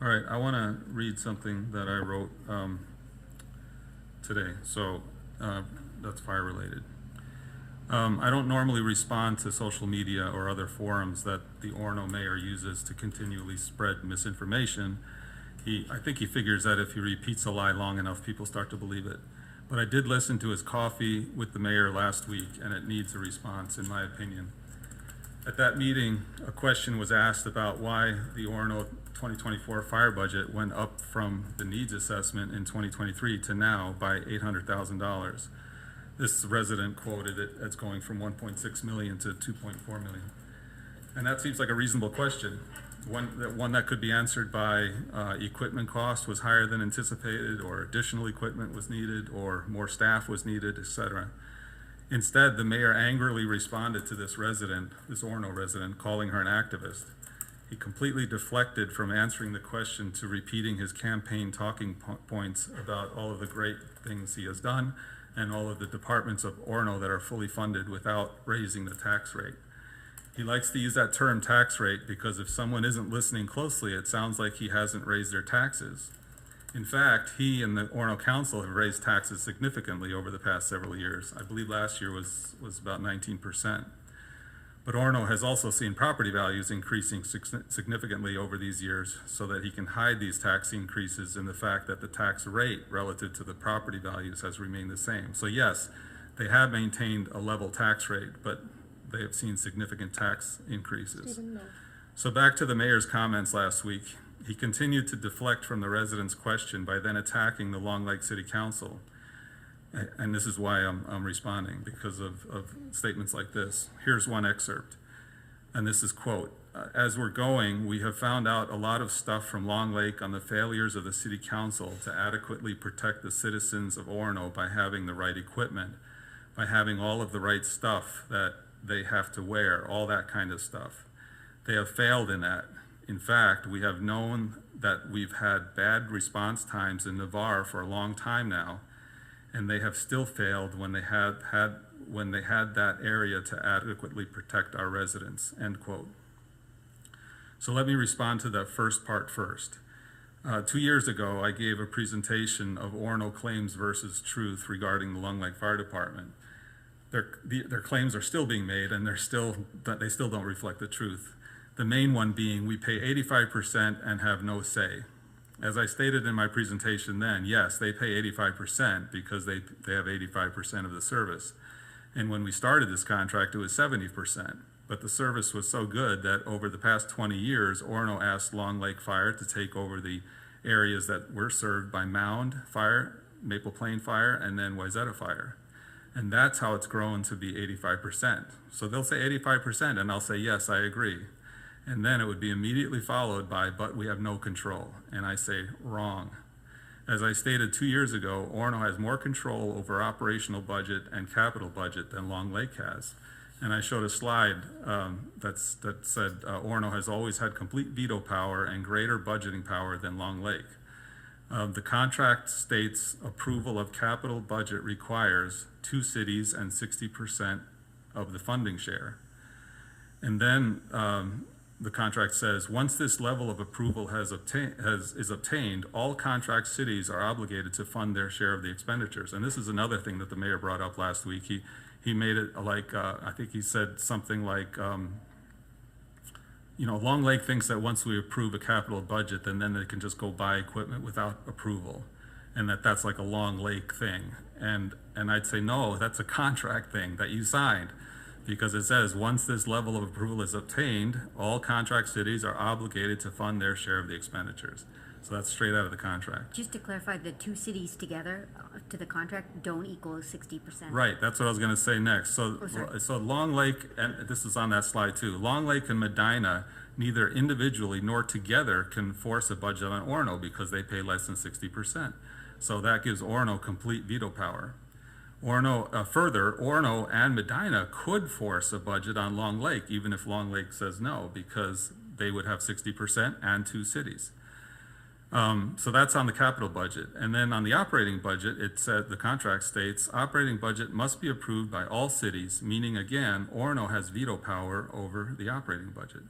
All right, I want to read something that I wrote today, so that's fire related. I don't normally respond to social media or other forums that the Orono mayor uses to continually spread misinformation. I think he figures that if he repeats a lie long enough, people start to believe it. But I did listen to his coffee with the mayor last week, and it needs a response, in my opinion. At that meeting, a question was asked about why the Orono 2024 fire budget went up from the needs assessment in 2023 to now by $800,000. This resident quoted it as going from 1.6 million to 2.4 million. And that seems like a reasonable question. One that could be answered by equipment cost was higher than anticipated, or additional equipment was needed, or more staff was needed, etc. Instead, the mayor angrily responded to this resident, this Orono resident, calling her an activist. He completely deflected from answering the question to repeating his campaign talking points about all of the great things he has done and all of the departments of Orono that are fully funded without raising the tax rate. He likes to use that term tax rate because if someone isn't listening closely, it sounds like he hasn't raised their taxes. In fact, he and the Orono Council have raised taxes significantly over the past several years. I believe last year was about 19%. But Orono has also seen property values increasing significantly over these years so that he can hide these tax increases in the fact that the tax rate relative to the property values has remained the same. So yes, they have maintained a level tax rate, but they have seen significant tax increases. So back to the mayor's comments last week. He continued to deflect from the residents' question by then attacking the Long Lake City Council. And this is why I'm responding, because of statements like this. Here's one excerpt, and this is quote, "As we're going, we have found out a lot of stuff from Long Lake on the failures of the city council to adequately protect the citizens of Orono by having the right equipment, by having all of the right stuff that they have to wear, all that kind of stuff. They have failed in that. In fact, we have known that we've had bad response times in Navarre for a long time now, and they have still failed when they had that area to adequately protect our residents," end quote. So let me respond to that first part first. 2 years ago, I gave a presentation of Orono claims versus truth regarding the Long Lake Fire Department. Their claims are still being made, and they still don't reflect the truth. The main one being we pay 85% and have no say. As I stated in my presentation then, yes, they pay 85% because they have 85% of the service. And when we started this contract, it was 70%. But the service was so good that over the past 20 years, Orono asked Long Lake Fire to take over the areas that were served by Mound Fire, Maple Plain Fire, and then Wayzata Fire. And that's how it's grown to be 85%. So they'll say 85%, and I'll say, yes, I agree. And then it would be immediately followed by, but we have no control. And I say, wrong. As I stated 2 years ago, Orono has more control over operational budget and capital budget than Long Lake has. And I showed a slide that said Orono has always had complete veto power and greater budgeting power than Long Lake. The contract states approval of capital budget requires 2 cities and 60% of the funding share. And then the contract says, once this level of approval is obtained, all contract cities are obligated to fund their share of the expenditures. And this is another thing that the mayor brought up last week. He made it like, I think he said something like, Long Lake thinks that once we approve a capital budget, then they can just go buy equipment without approval. And that's like a Long Lake thing. And I'd say, no, that's a contract thing that you signed. Because it says, once this level of approval is obtained, all contract cities are obligated to fund their share of the expenditures. So that's straight out of the contract. Just to clarify, the 2 cities together to the contract don't equal 60%. Right, that's what I was going to say next. So Long Lake, and this is on that slide too, Long Lake and Medina neither individually nor together can force a budget on Orono because they pay less than 60%. So that gives Orono complete veto power. Further, Orono and Medina could force a budget on Long Lake, even if Long Lake says no, because they would have 60% and 2 cities. So that's on the capital budget. And then on the operating budget, it said, the contract states, operating budget must be approved by all cities, meaning again, Orono has veto power over the operating budget.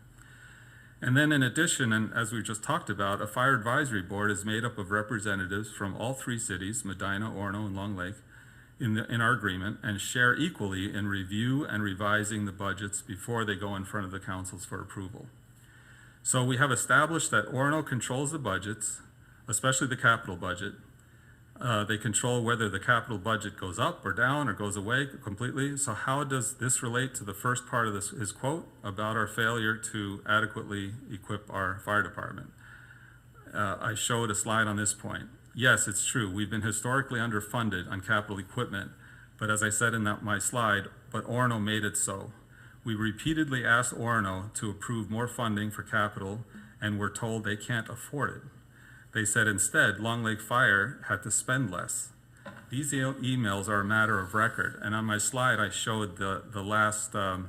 And then in addition, and as we just talked about, a fire advisory board is made up of representatives from all three cities, Medina, Orono, and Long Lake, in our agreement, and share equally in review and revising the budgets before they go in front of the councils for approval. So we have established that Orono controls the budgets, especially the capital budget. They control whether the capital budget goes up or down or goes away completely. So how does this relate to the first part of his quote about our failure to adequately equip our fire department? I showed a slide on this point. Yes, it's true. We've been historically underfunded on capital equipment, but as I said in my slide, but Orono made it so. We repeatedly asked Orono to approve more funding for capital, and we're told they can't afford it. They said instead, Long Lake Fire had to spend less. These emails are a matter of record, and on my slide I showed the last, the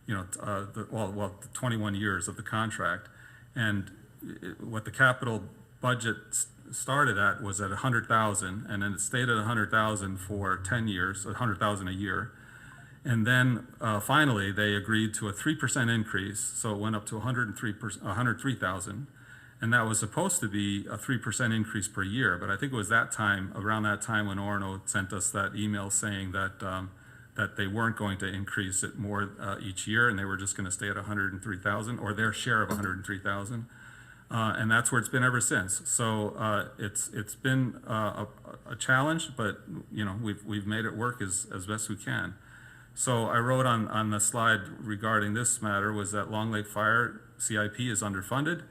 21 years of the contract, and what the capital budget started at was at 100,000, and then it stayed at 100,000 for 10 years, 100,000 a year. And then finally, they agreed to a 3% increase, so it went up to 103,000. And that was supposed to be a 3% increase per year, but I think it was around that time when Orono sent us that email saying that that they weren't going to increase it more each year, and they were just going to stay at 103,000, or their share of 103,000. And that's where it's been ever since. So it's been a challenge, but we've made it work as best we can. So I wrote on the slide regarding this matter was that Long Lake Fire CIP is underfunded,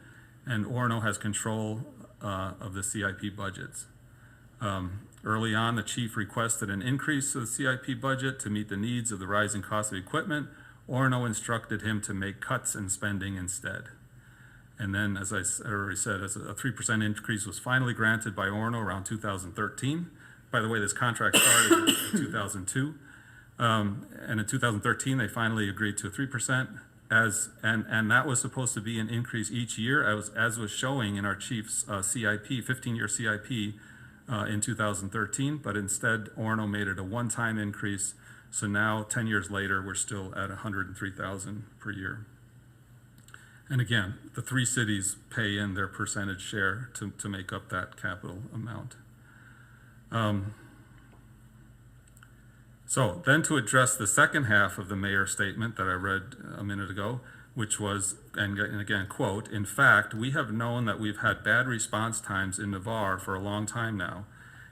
and Orono has control of the CIP budgets. Early on, the chief requested an increase to the CIP budget to meet the needs of the rising cost of equipment. Orono instructed him to make cuts in spending instead. And then, as I already said, as a 3% increase was finally granted by Orono around 2013. By the way, this contract started in 2002. And in 2013, they finally agreed to a 3%. And that was supposed to be an increase each year, as was showing in our chief's CIP, 15-year CIP in 2013. But instead, Orono made it a one-time increase. So now, 10 years later, we're still at 103,000 per year. And again, the three cities pay in their percentage share to make up that capital amount. So then to address the second half of the mayor's statement that I read a minute ago, which was, and again, quote, "In fact, we have known that we've had bad response times in Navarre for a long time now,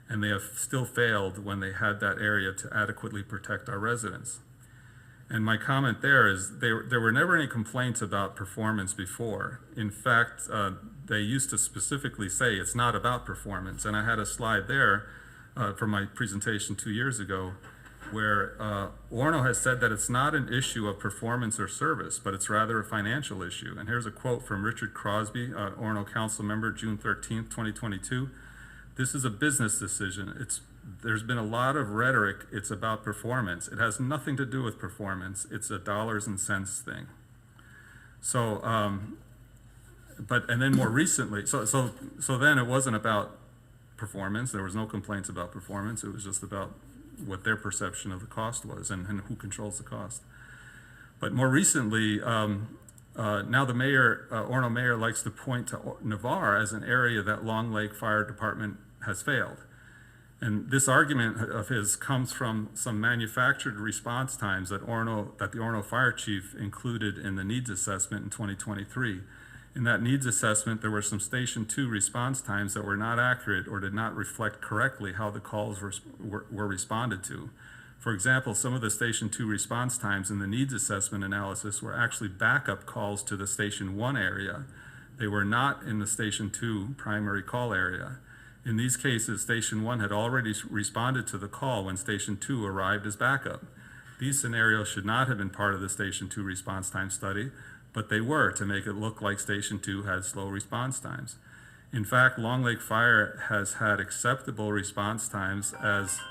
and they have still failed when they had that area to adequately protect our residents." And my comment there is there were never any complaints about performance before. In fact, they used to specifically say it's not about performance. And I had a slide there from my presentation 2 years ago where Orono has said that it's not an issue of performance or service, but it's rather a financial issue. And here's a quote from Richard Crosby, Orono council member, June 13th, 2022. "This is a business decision. There's been a lot of rhetoric. It's about performance. It has nothing to do with performance. It's a dollars and cents thing." So, and then more recently, so then it wasn't about performance. There was no complaints about performance. It was just about what their perception of the cost was and who controls the cost. But more recently, now the mayor, Orono mayor, likes to point to Navarre as an area that Long Lake Fire Department has failed. And this argument of his comes from some manufactured response times that the Orono Fire Chief included in the needs assessment in 2023. In that needs assessment, there were some Station 2 response times that were not accurate or did not reflect correctly how the calls were responded to. For example, some of the Station 2 response times in the needs assessment analysis were actually backup calls to the Station 1 area. They were not in the Station 2 primary call area. In these cases, Station 1 had already responded to the call when Station 2 arrived as backup. These scenarios should not have been part of the Station 2 response time study, but they were to make it look like Station 2 had slow response times. In fact, Long Lake Fire has had acceptable response times as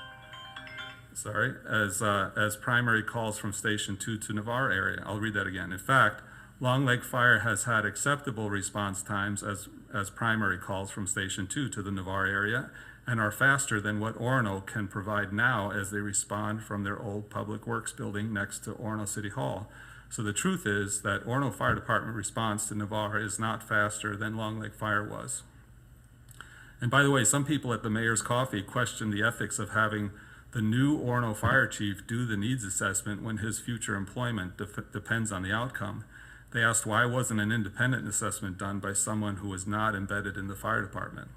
primary calls from Station 2 to Navarre area. I'll read that again. In fact, Long Lake Fire has had acceptable response times as primary calls from Station 2 to the Navarre area and are faster than what Orono can provide now as they respond from their old public works building next to Orono City Hall. So the truth is that Orono Fire Department response to Navarre is not faster than Long Lake Fire was. And by the way, some people at the mayor's coffee questioned the ethics of having the new Orono fire chief do the needs assessment when his future employment depends on the outcome. They asked why wasn't an independent assessment done by someone who was not embedded in the fire department.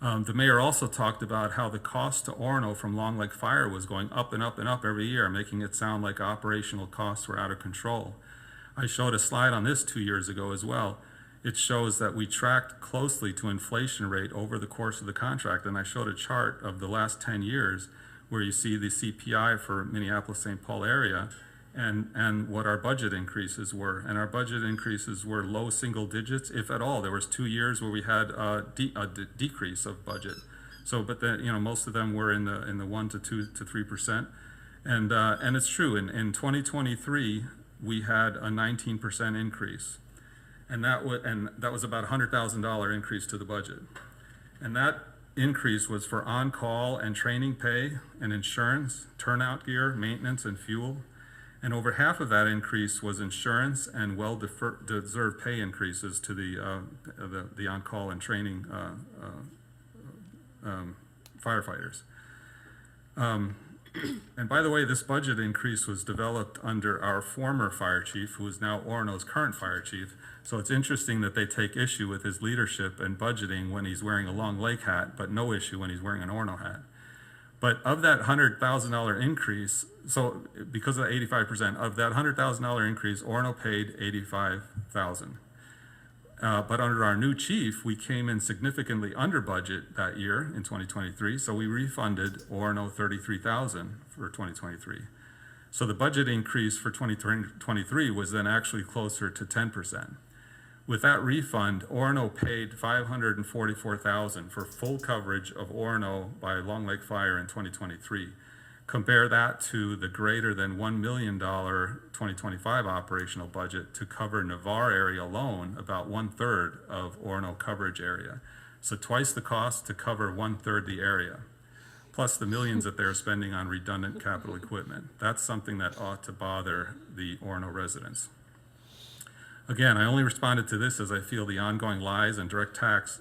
The mayor also talked about how the cost to Orono from Long Lake Fire was going up and up and up every year, making it sound like operational costs were out of control. I showed a slide on this 2 years ago as well. It shows that we tracked closely to inflation rate over the course of the contract, and I showed a chart of the last 10 years where you see the CPI for Minneapolis-St. Paul area and what our budget increases were. And our budget increases were low single digits, if at all. There was 2 years where we had a decrease of budget. So, but then, most of them were in the 1 to 2 to 3%. And it's true, in 2023, we had a 19% increase. And that was about a $100,000 increase to the budget. And that increase was for on-call and training pay and insurance, turnout gear, maintenance, and fuel. And over half of that increase was insurance and well-deserved pay increases to the on-call and training firefighters. And by the way, this budget increase was developed under our former fire chief, who is now Orono's current fire chief. So it's interesting that they take issue with his leadership and budgeting when he's wearing a Long Lake hat, but no issue when he's wearing an Orono hat. But of that $100,000 increase, so because of the 85%, of that $100,000 increase, Orono paid $85,000. But under our new chief, we came in significantly under budget that year in 2023, so we refunded Orono $33,000 for 2023. So the budget increase for 2023 was then actually closer to 10%. With that refund, Orono paid $544,000 for full coverage of Orono by Long Lake Fire in 2023. Compare that to the greater than $1 million 2025 operational budget to cover Navarre area alone, about 1/3 of Orono coverage area. So twice the cost to cover 1/3 the area, plus the millions that they're spending on redundant capital equipment. That's something that ought to bother the Orono residents. Again, I only responded to this as I feel the ongoing lies and direct attacks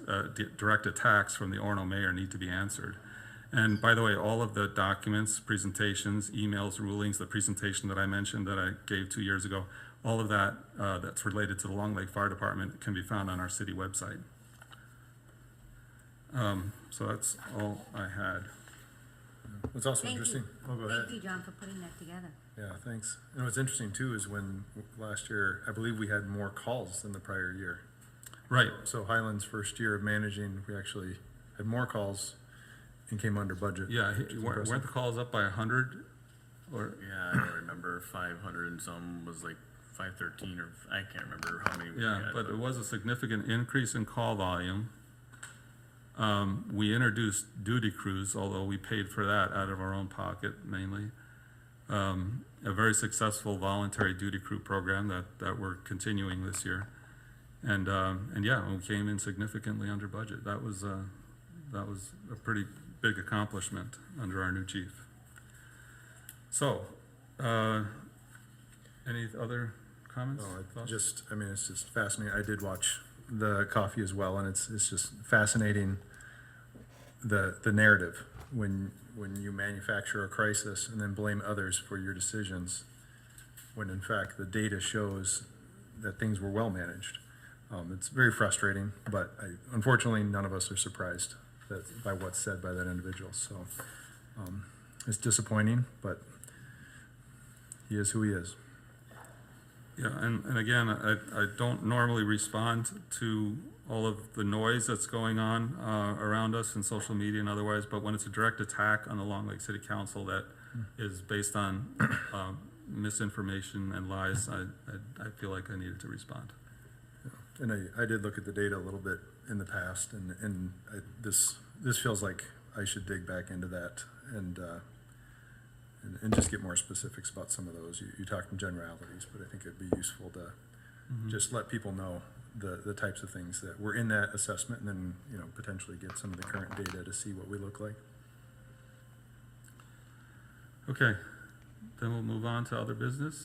from the Orono mayor need to be answered. And by the way, all of the documents, presentations, emails, rulings, the presentation that I mentioned that I gave 2 years ago, all of that that's related to the Long Lake Fire Department can be found on our city website. So that's all I had. What's also Thank interesting, you. oh, go ahead. Thank you, John, for putting that together. Yeah, thanks. And what's interesting too is when last year, I believe we had more calls than the prior year. Right. So Highland's first year of managing, we actually had more calls and came under budget. Yeah, which is weren't impressive. the calls up by 100? Or Yeah, I don't remember. 500 and some was like 513, or I can't remember how many. we yeah, had, but it was a significant increase in call volume. We introduced duty crews, although we paid for that out of our own pocket mainly. A very successful voluntary duty crew program that we're continuing this year. And yeah, we came in significantly under budget. That was a pretty big accomplishment under our new chief. So, any other comments? No, thoughts? it's just fascinating. I did watch the coffee as well, and it's just fascinating the narrative when you manufacture a crisis and then blame others for your decisions, when in fact the data shows that things were well managed. It's very frustrating, but unfortunately none of us are surprised by what's said by that individual. So it's disappointing, but he is who he is. Yeah, and again, I don't normally respond to all of the noise that's going on around us in social media and otherwise, but when it's a direct attack on the Long Lake City Council that is based on misinformation and lies, I feel like I needed to respond. And I did look at the data a little bit in the past, and this feels like I should dig back into that and just get more specifics about some of those. You talked in generalities, but I think it'd be useful to just let people know the types of things that were in that assessment, and then potentially get some of the current data to see what we look like. Okay, then we'll move on to other business.